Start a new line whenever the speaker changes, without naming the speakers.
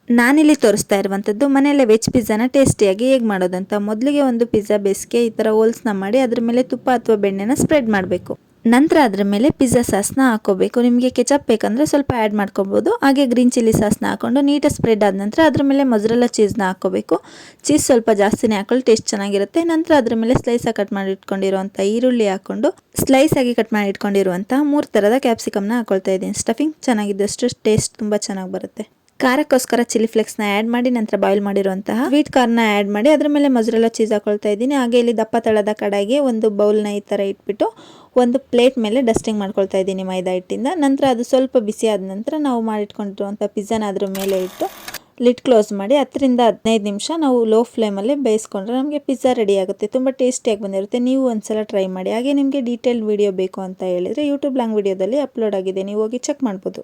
ನಾನಿಲ್ಲಿ ತೋರಿಸ್ತಾ ಇರುವಂಥದ್ದು ಮನೆಯಲ್ಲೇ ವೆಜ್ ಪಿಜ್ಜಾನ ಟೇಸ್ಟಿಯಾಗಿ ಹೇಗೆ ಮಾಡೋದಂತ. ಮೊದಲಿಗೆ ಒಂದು ಪಿಜ್ಜಾ ಬೇಸ್ಗೆ ಈ ಥರ ಹೋಲ್ಸ್ನ ಮಾಡಿ ಅದ್ರ ಮೇಲೆ ತುಪ್ಪ ಅಥವಾ ಬೆಣ್ಣೆನ ಸ್ಪ್ರೆಡ್ ಮಾಡಬೇಕು. ನಂತರ ಅದ್ರ ಮೇಲೆ ಪಿಜ್ಜಾ ಸಾಸ್ನ ಹಾಕೋಬೇಕು. ನಿಮಗೆ ಕೆಚಪ್ ಬೇಕಂದ್ರೆ ಸ್ವಲ್ಪ ಆ್ಯಡ್ ಮಾಡ್ಕೊಬೋದು. ಹಾಗೆ ಗ್ರೀನ್ ಚಿಲ್ಲಿ ಸಾಸ್ನ ಹಾಕೊಂಡು ನೀಟಾಗಿ ಸ್ಪ್ರೆಡ್ ಆದ ನಂತರ ಅದ್ರ ಮೇಲೆ ಮೊಸರೆಲ್ಲ ಚೀಸ್ನ ಹಾಕೋಬೇಕು. ಚೀಸ್ ಸ್ವಲ್ಪ ಜಾಸ್ತಿನೇ ಹಾಕೊಳ್ಳಿ, ಟೇಸ್ಟ್ ಚೆನ್ನಾಗಿರುತ್ತೆ. ನಂತರ ಅದ್ರ ಮೇಲೆ ಸ್ಲೈಸಾಗಿ ಕಟ್ ಮಾಡಿ ಇಟ್ಕೊಂಡಿರುವಂಥ ಈರುಳ್ಳಿ ಹಾಕೊಂಡು ಸ್ಲೈಸ್ ಆಗಿ ಕಟ್ ಮಾಡಿ ಇಟ್ಕೊಂಡಿರುವಂಥ 3 ಥರದ ಕ್ಯಾಪ್ಸಿಕಮ್ನ ಹಾಕೊಳ್ತಾ ಇದ್ದೀನಿ. ಸ್ಟಫಿಂಗ್ ಚೆನ್ನಾಗಿದ್ದಷ್ಟು ಟೇಸ್ಟ್ ತುಂಬ ಚೆನ್ನಾಗಿ ಬರುತ್ತೆ. ಖಾರಕ್ಕೋಸ್ಕರ ಚಿಲ್ಲಿ ಫ್ಲೇಕ್ಸ್ನ ಆ್ಯಡ್ ಮಾಡಿ ನಂತರ ಬಾಯ್ಲ್ ಮಾಡಿರುವಂತಹ ಸ್ವೀಟ್ ಕಾರ್ನ್ನ ಆ್ಯಡ್ ಮಾಡಿ ಅದ್ರ ಮೇಲೆ ಮೊಸರೆಲ್ಲ ಚೀಸ್ ಹಾಕೊಳ್ತಾ ಇದ್ದೀನಿ. ಹಾಗೆ ಇಲ್ಲಿ ದಪ್ಪ ತಳದ ಕಡಾಯಿಗೆ ಒಂದು ಬೌಲ್ನ ಈ ಥರ ಇಟ್ಬಿಟ್ಟು ಒಂದು ಪ್ಲೇಟ್ ಮೇಲೆ ಡಸ್ಟಿಂಗ್ ಮಾಡ್ಕೊಳ್ತಾ ಇದ್ದೀನಿ ಮೈದಾ ಹಿಟ್ಟಿಂದ. ನಂತರ ಅದು ಸ್ವಲ್ಪ ಬಿಸಿ ಆದ ನಂತರ ನಾವು ಮಾಡಿಟ್ಕೊಂಡಿರುವಂಥ ಪಿಜ್ಜಾನ ಅದ್ರ ಮೇಲೆ ಇಟ್ಟು ಲಿಡ್ ಕ್ಲೋಸ್ ಮಾಡಿ 10 ರಿಂದ 15 ನಿಮಿಷ ನಾವು ಲೋ ಫ್ಲೇಮಲ್ಲಿ ಬೇಯಿಸ್ಕೊಂಡ್ರೆ ನಮಗೆ ಪಿಜ್ಜಾ ರೆಡಿ ಆಗುತ್ತೆ. ತುಂಬ ಟೇಸ್ಟಿಯಾಗಿ ಬಂದಿರುತ್ತೆ. ನೀವು ಒಂದ್ಸಲ ಟ್ರೈ ಮಾಡಿ. ಹಾಗೆ ನಿಮಗೆ ಡೀಟೇಲ್ಡ್ ವಿಡಿಯೋ ಬೇಕು ಅಂತ ಹೇಳಿದರೆ ಯೂಟ್ಯೂಬ್ ಲಾಂಗ್ ವಿಡಿಯೋದಲ್ಲಿ ಅಪ್ಲೋಡ್ ಆಗಿದೆ, ನೀವು ಹೋಗಿ ಚೆಕ್ ಮಾಡ್ಬೋದು.